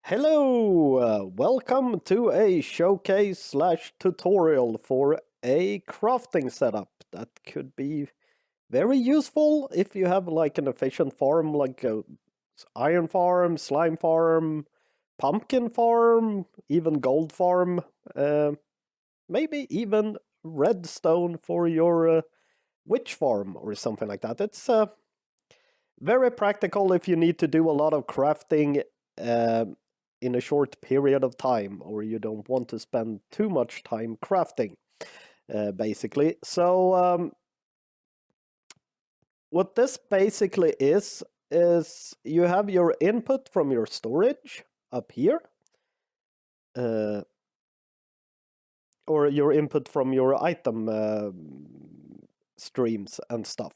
Hello, welcome to a showcase slash tutorial for a crafting setup that could be very useful if you have like an efficient farm like a iron farm, slime farm, pumpkin farm, even gold farm, uh, maybe even redstone for your witch farm or something like that. It's very practical if you need to do a lot of crafting in a short period of time, or you don't want to spend too much time crafting, basically. So, what this basically is you have your input from your storage up here, uh, or your input from your item streams and stuff.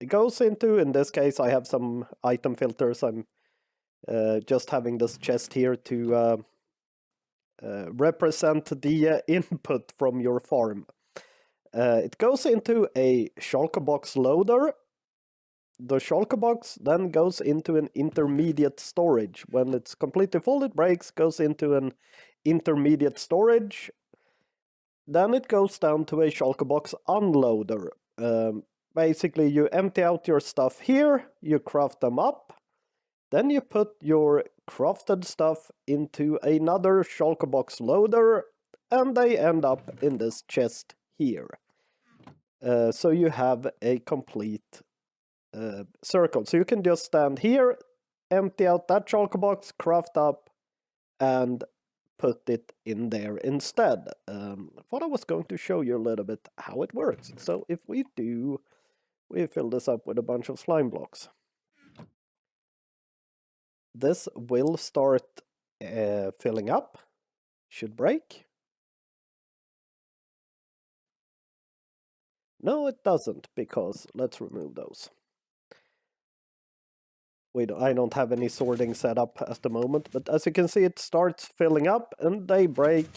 It goes into, in this case, I have some item filters. I'm just having this chest here to represent the input from your farm. It goes into a shulker box loader. The shulker box then goes into an intermediate storage. When it's completely full, it breaks, goes into an intermediate storage. Then it goes down to a shulker box unloader. Basically, you empty out your stuff here, you craft them up, then you put your crafted stuff into another shulker box loader, and they end up in this chest here. So you have a complete circle. So you can just stand here, empty out that shulker box, craft up, and put it in there instead. I thought I was going to show you a little bit how it works. So if we fill this up with a bunch of slime blocks. This will start filling up, should break. No, it doesn't, because let's remove those. I don't have any sorting set up at the moment, but as you can see, it starts filling up and they break.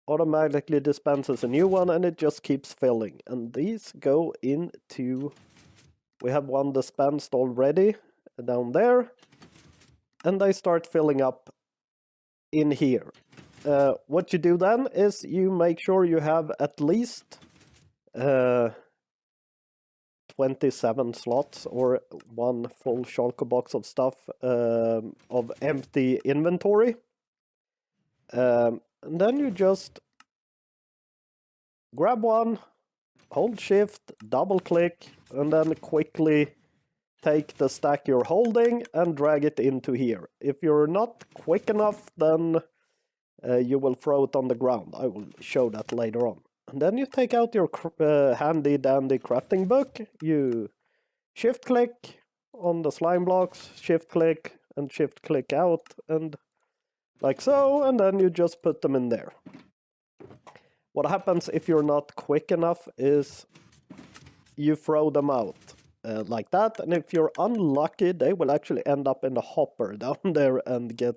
Automatically dispenses a new one and it just keeps filling. And these go into... We have one dispensed already down there. And they start filling up in here. What you do then is you make sure you have at least 27 slots or one full shulker box of stuff of empty inventory. And then you just grab one, hold shift, double click, and then quickly take the stack you're holding and drag it into here. If you're not quick enough, then you will throw it on the ground. I will show that later on. And then you take out your handy dandy crafting book. You shift click on the slime blocks, shift click and shift click out, and like so, and then you just put them in there. What happens if you're not quick enough is you throw them out like that, and if you're unlucky, they will actually end up in the hopper down there and get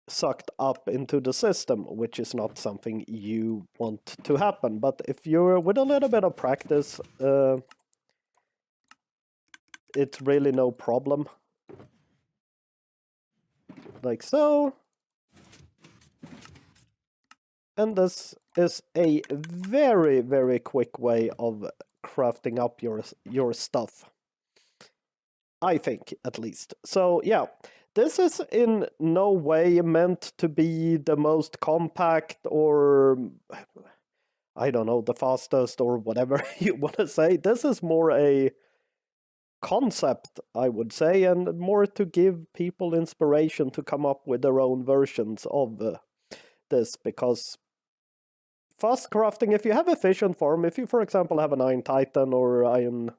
sucked up into the system, which is not something you want to happen. But if you're with a little bit of practice, it's really no problem. Like so. And this is a very, very quick way of crafting up your stuff. I think, at least. So, yeah. This is in no way meant to be the most compact or, I don't know, the fastest or whatever you want to say. This is more a concept, I would say, and more to give people inspiration to come up with their own versions of this, because fast crafting, if you have efficient farm, if you, for example, have an Iron Titan or Iron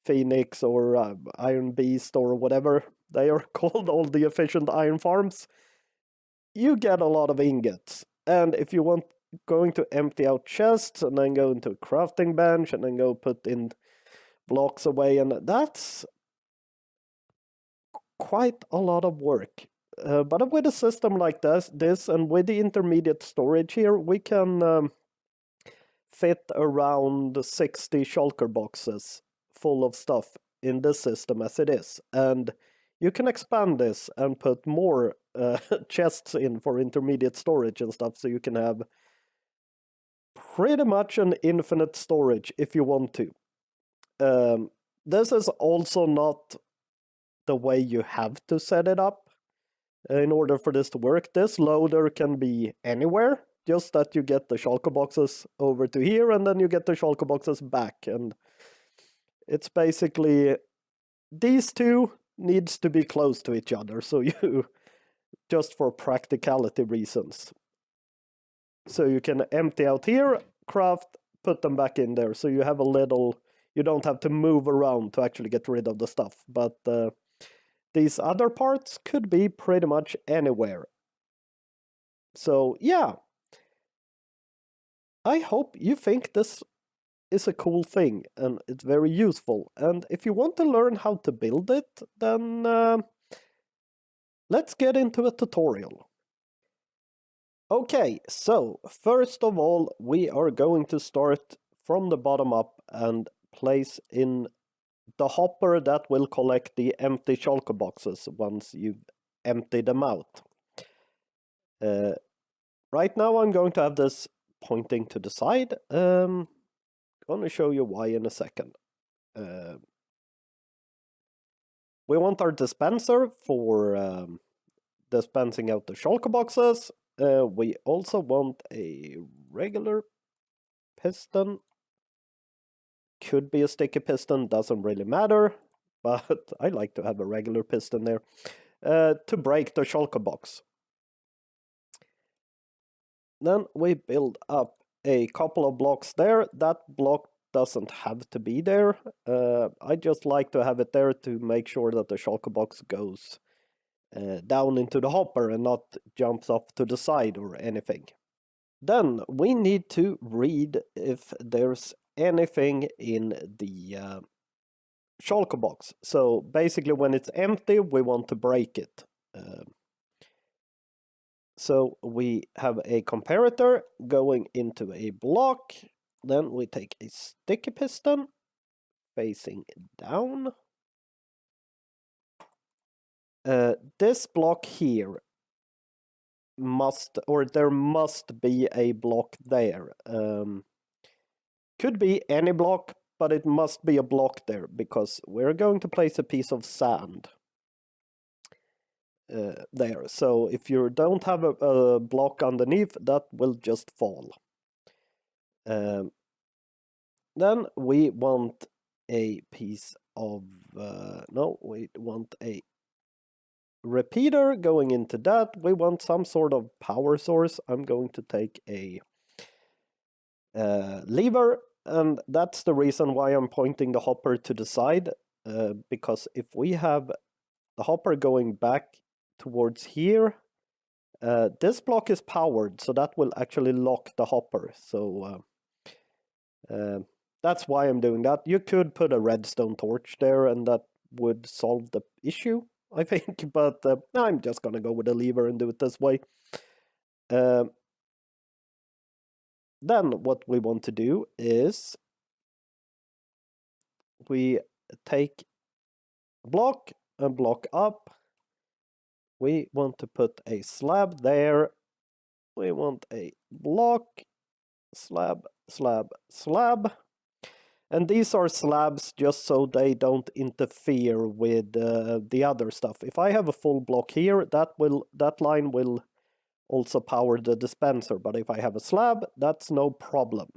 Phoenix or Iron Beast or whatever they are called, all the efficient iron farms, you get a lot of ingots. And if you want going to empty out chests and then go into a crafting bench and then go put in blocks away, and that's quite a lot of work. But with a system like this and with the intermediate storage here, we can fit around 60 shulker boxes full of stuff in this system as it is, and you can expand this and put more chests in for intermediate storage and stuff, so you can have pretty much an infinite storage if you want to. This is also not the way you have to set it up in order for this to work. This loader can be anywhere, just that you get the shulker boxes over to here, and then you get the shulker boxes back, and it's basically these two needs to be close to each other, so you just for practicality reasons. So you can empty out here, craft, put them back in there, so you have a little, you don't have to move around to actually get rid of the stuff, but these other parts could be pretty much anywhere. So yeah, I hope you think this is a cool thing and it's very useful, and if you want to learn how to build it, then let's get into a tutorial. Okay, so first of all we are going to start from the bottom up and place in the hopper that will collect the empty shulker boxes once you've emptied them out. Right now I'm going to have this pointing to the side. I'm going to show you why in a second. We want our dispenser for dispensing out the shulker boxes. We also want a regular piston. Could be a sticky piston, doesn't really matter, but I like to have a regular piston there to break the shulker box. Then we build up a couple of blocks there. That block doesn't have to be there. I just like to have it there to make sure that the shulker box goes down into the hopper and not jumps off to the side or anything. Then we need to read if there's anything in the shulker box. So basically when it's empty, we want to break it. So we have a comparator going into a block. Then we take a sticky piston facing down. This block here there must be a block there. Could be any block, but it must be a block there because we're going to place a piece of sand there. So if you don't have a block underneath, that will just fall. Then we want a piece of we want a repeater going into that. We want some sort of power source. I'm going to take a lever, and that's the reason why I'm pointing the hopper to the side, because if we have the hopper going back towards here, this block is powered, so that will actually lock the hopper. So that's why I'm doing that. You could put a redstone torch there and that would solve the issue, I think, but I'm just gonna go with a lever and do it this way. Then what we want to do is we take a block and block up. We want to put a slab there. We want a block, slab, slab, slab. And these are slabs just so they don't interfere with the other stuff. If I have a full block here, that line will also power the dispenser, but if I have a slab, that's no problem.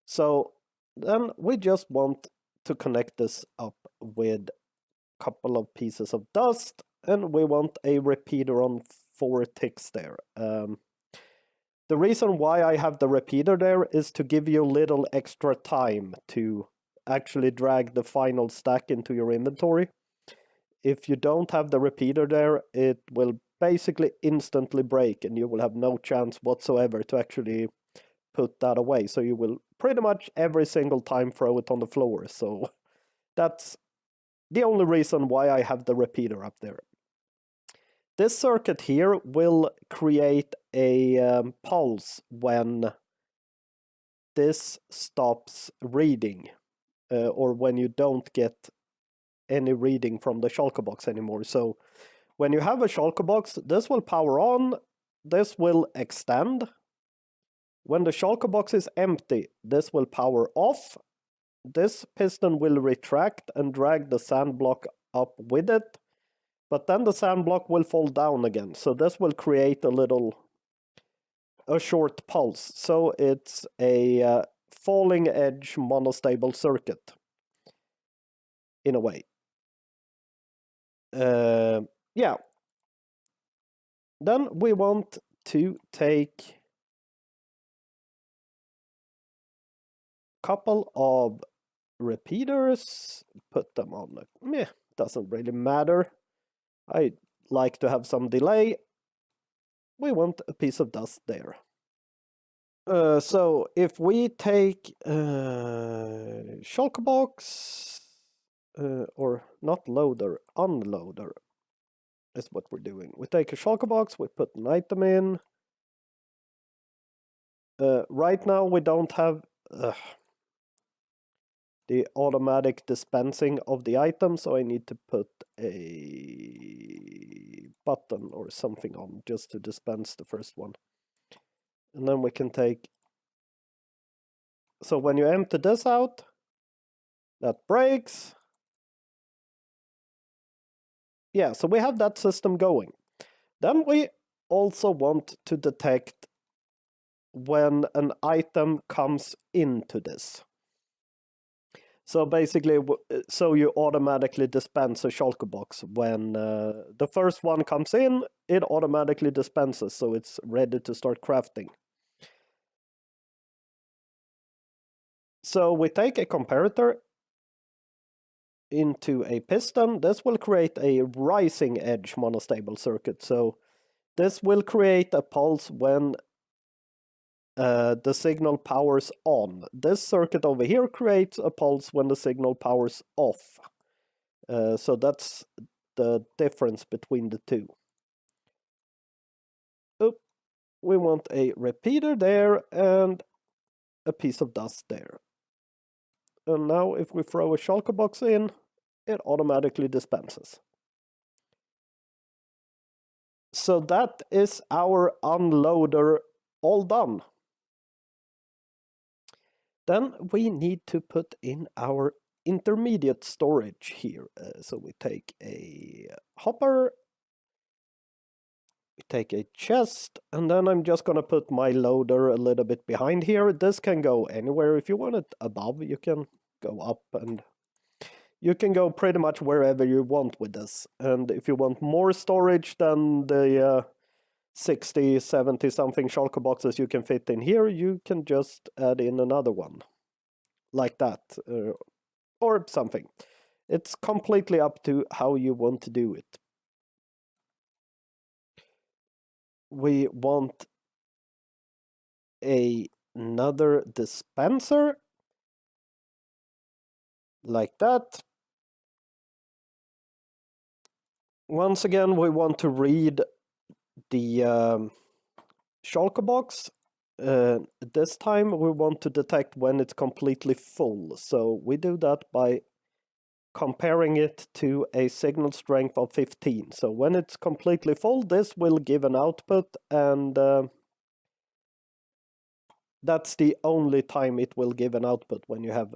So then we just want to connect this up with a couple of pieces of dust, and we want a repeater on 4 ticks there. The reason why I have the repeater there is to give you a little extra time to actually drag the final stack into your inventory. If you don't have the repeater there, it will basically instantly break and you will have no chance whatsoever to actually put that away. So you will pretty much every single time throw it on the floor. So that's the only reason why I have the repeater up there. This circuit here will create a pulse when this stops reading, or when you don't get any reading from the shulker box anymore. So when you have a shulker box, this will power on, this will extend. When the shulker box is empty, this will power off. This piston will retract and drag the sand block up with it. But then the sand block will fall down again. So this will create a short pulse. So it's a falling edge monostable circuit in a way. Yeah. Then we want to take a couple of repeaters, put them on the, doesn't really matter. I like to have some delay. We want a piece of dust there. So if we take shulker box, or not loader, unloader is what we're doing. We take a shulker box, we put an item in. Right now we don't have the automatic dispensing of the item, so I need to put a button or something on just to dispense the first one. And then we can take... So when you empty this out, that breaks. Yeah, so we have that system going. Then we also want to detect when an item comes into this. So basically, so you automatically dispense a shulker box. When the first one comes in, it automatically dispenses, so it's ready to start crafting. So we take a comparator into a piston. This will create a rising edge monostable circuit. So this will create a pulse when the signal powers on. This circuit over here creates a pulse when the signal powers off. So that's the difference between the two. Oop. We want a repeater there and a piece of dust there. And now if we throw a shulker box in, it automatically dispenses. So that is our unloader all done. Then we need to put in our intermediate storage here. So we take a hopper, we take a chest, and then I'm just gonna put my loader a little bit behind here. This can go anywhere. If you want it above, you can go up, and you can go pretty much wherever you want with this. And if you want more storage than the 60, 70 something shulker boxes you can fit in here, you can just add in another one like that, or something. It's completely up to how you want to do it. We want another dispenser like that. Once again, we want to read the shulker box. This time we want to detect when it's completely full. So we do that by comparing it to a signal strength of 15. So when it's completely full, this will give an output, and that's the only time it will give an output, when you have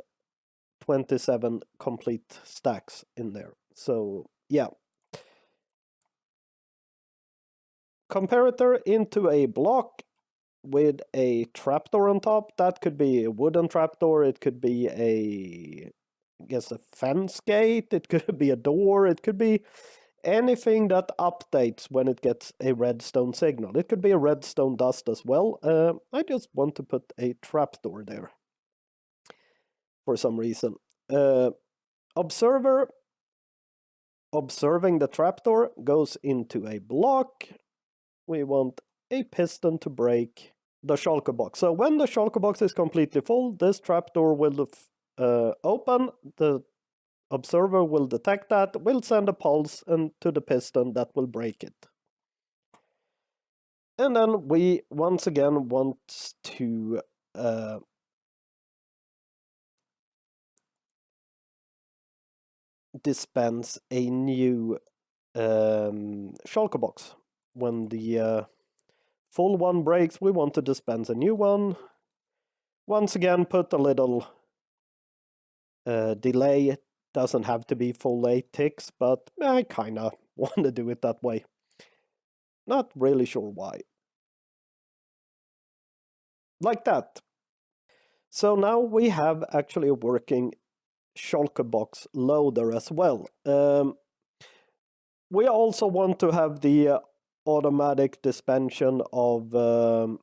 27 complete stacks in there. So yeah. Comparator into a block with a trapdoor on top. That could be a wooden trapdoor, it could be I guess a fence gate, it could be a door, it could be anything that updates when it gets a redstone signal. It could be a redstone dust as well. I just want to put a trapdoor there for some reason. Observer, observing the trapdoor, goes into a block. We want a piston to break the shulker box. So when the shulker box is completely full, this trapdoor will open. The observer will detect that, will send a pulse and to the piston that will break it. And then we once again want to dispense a new shulker box. When the full one breaks, we want to dispense a new one. Once again, put a little delay. It doesn't have to be full 8 ticks, but I kinda want to do it that way. Not really sure why. Like that. So now we have actually a working shulker box loader as well. We also want to have the automatic dispensation of a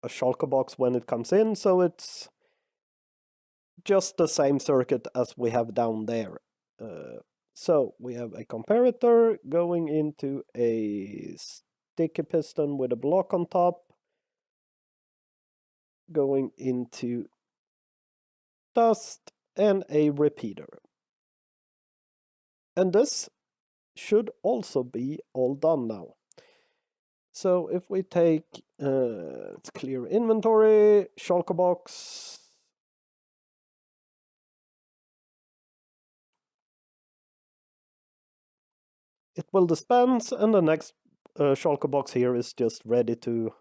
shulker box when it comes in, so it's just the same circuit as we have down there. So we have a comparator going into a sticky piston with a block on top, going into dust, and a repeater. And this should also be all done now. So if we take, let's clear inventory, shulker box. It will dispense, and the next shulker box here is just ready to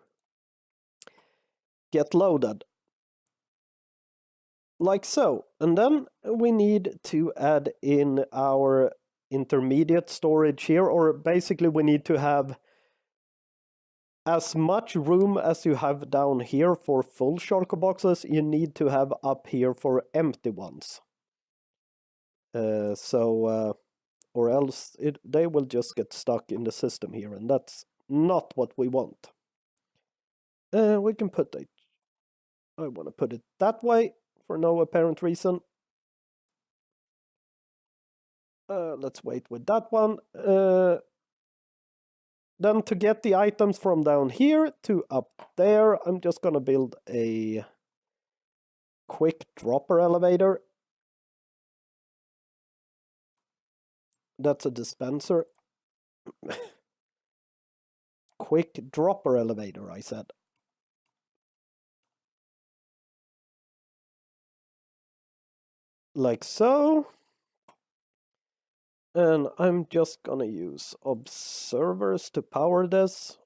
get loaded. Like so. And then we need to add in our intermediate storage here, or basically we need to have as much room as you have down here for full shulker boxes, you need to have up here for empty ones. Or else they will just get stuck in the system here, and that's not what we want. We can put it, I want to put it that way for no apparent reason. Let's wait with that one. Then to get the items from down here to up there, I'm just gonna build a quick dropper elevator. That's a dispenser. Quick dropper elevator, I said. Like so. And I'm just gonna use observers to power this.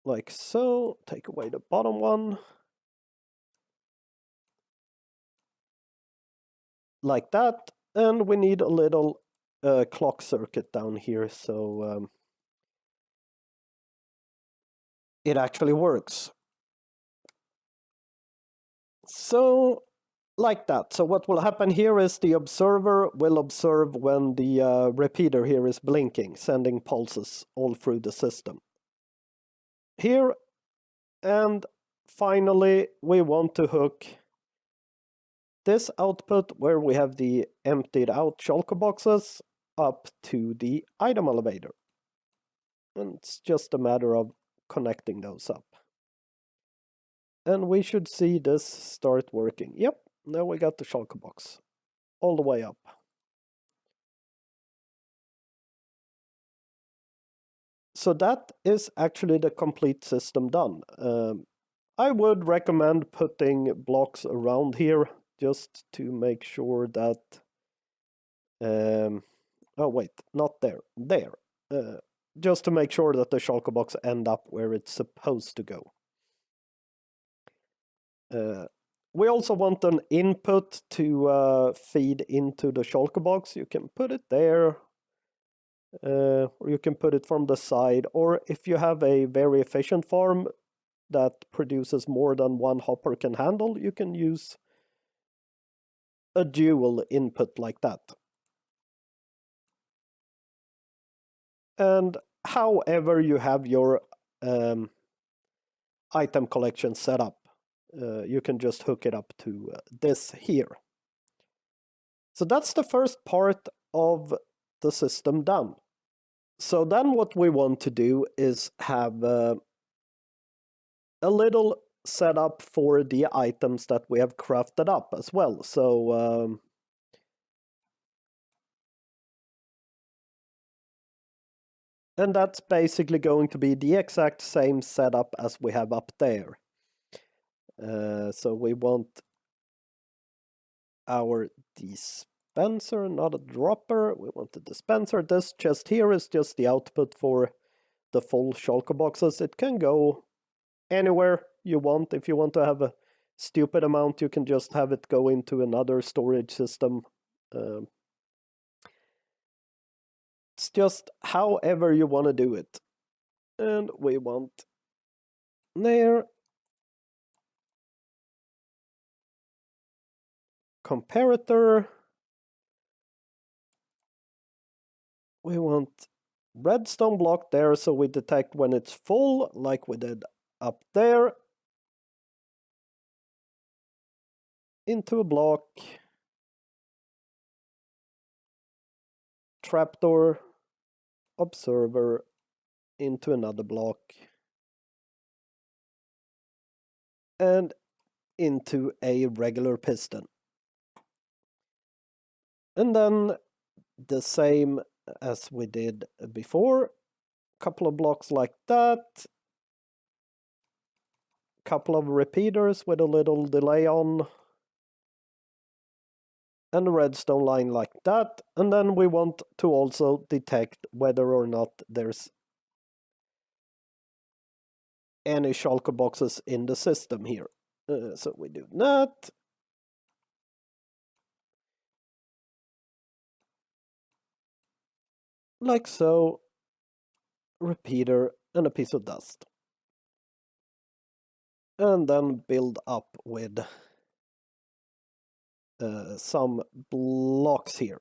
Like so. Take away the bottom one. Like that. And we need a little clock circuit down here, so it actually works. So, like that. So what will happen here is the observer will observe when the repeater here is blinking, sending pulses all through the system. Here, and finally, we want to hook this output where we have the emptied out shulker boxes up to the item elevator. And it's just a matter of connecting those up. And we should see this start working. Yep, now we got the shulker box all the way up. So that is actually the complete system done. I would recommend putting blocks around here just to make sure that... oh wait, not there, there. Just to make sure that the shulker box end up where it's supposed to go. We also want an input to feed into the shulker box. You can put it there, or you can put it from the side, or if you have a very efficient farm that produces more than one hopper can handle, you can use a dual input like that. And however you have your item collection set up, you can just hook it up to this here. So that's the first part of the system done. So then what we want to do is have a little setup for the items that we have crafted up as well. So and that's basically going to be the exact same setup as we have up there. So we want our dispenser, not a dropper. We want the dispenser. This chest here is just the output for the full shulker boxes. It can go anywhere you want. If you want to have a stupid amount, you can just have it go into another storage system. It's just however you want to do it. And we want there. Comparator. We want redstone block there so we detect when it's full, like we did up there. Into a block. Trapdoor. Observer. Into another block. And into a regular piston. And then the same as we did before. Couple of blocks like that. Couple of repeaters with a little delay on. And a redstone line like that. And then we want to also detect whether or not there's any shulker boxes in the system here. So we do that. Like so. Repeater and a piece of dust. And then build up with some blocks here.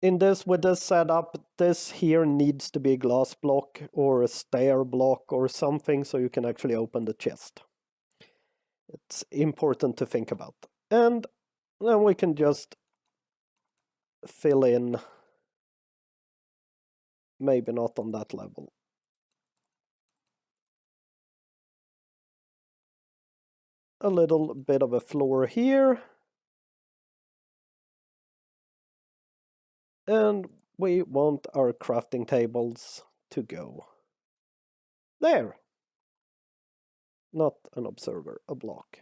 With this setup, this here needs to be a glass block or a stair block or something so you can actually open the chest. It's important to think about. And then we can just fill in, maybe not on that level. A little bit of a floor here. And we want our crafting tables to go there. Not an observer, a block.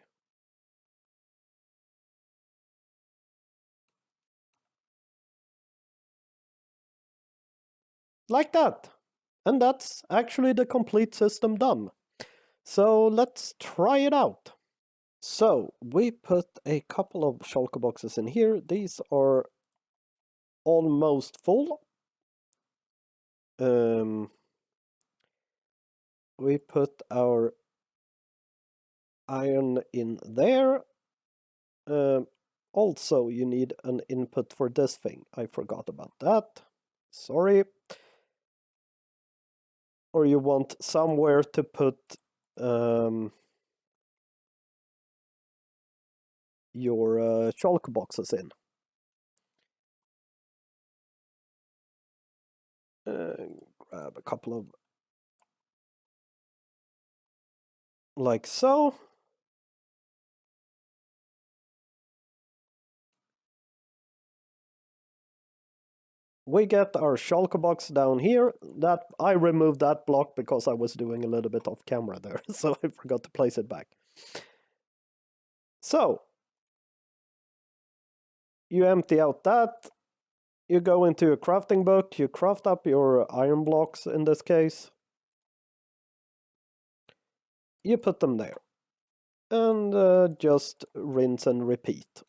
Like that. And that's actually the complete system done. So let's try it out. So we put a couple of shulker boxes in here. These are almost full. We put our iron in there. Also, you need an input for this thing. I forgot about that. Sorry. Or you want somewhere to put your shulker boxes in. Grab a couple of like so. We get our shulker box down here. That I removed that block because I was doing a little bit off camera there, so I forgot to place it back. So you empty out that. You go into your crafting book. You craft up your iron blocks in this case. You put them there. And just rinse and repeat.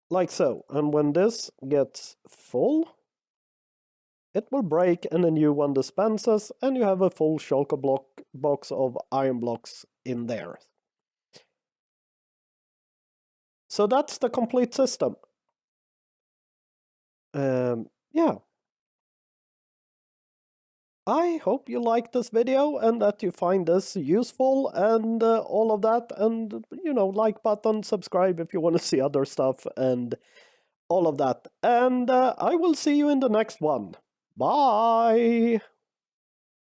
Like so. And when this gets full, it will break and a new one dispenses, and you have a full shulker box of iron blocks in there. So that's the complete system. Yeah. I hope you liked this video and that you find this useful and all of that. And, you know, like button, subscribe if you want to see other stuff and all of that. And I will see you in the next one. Bye!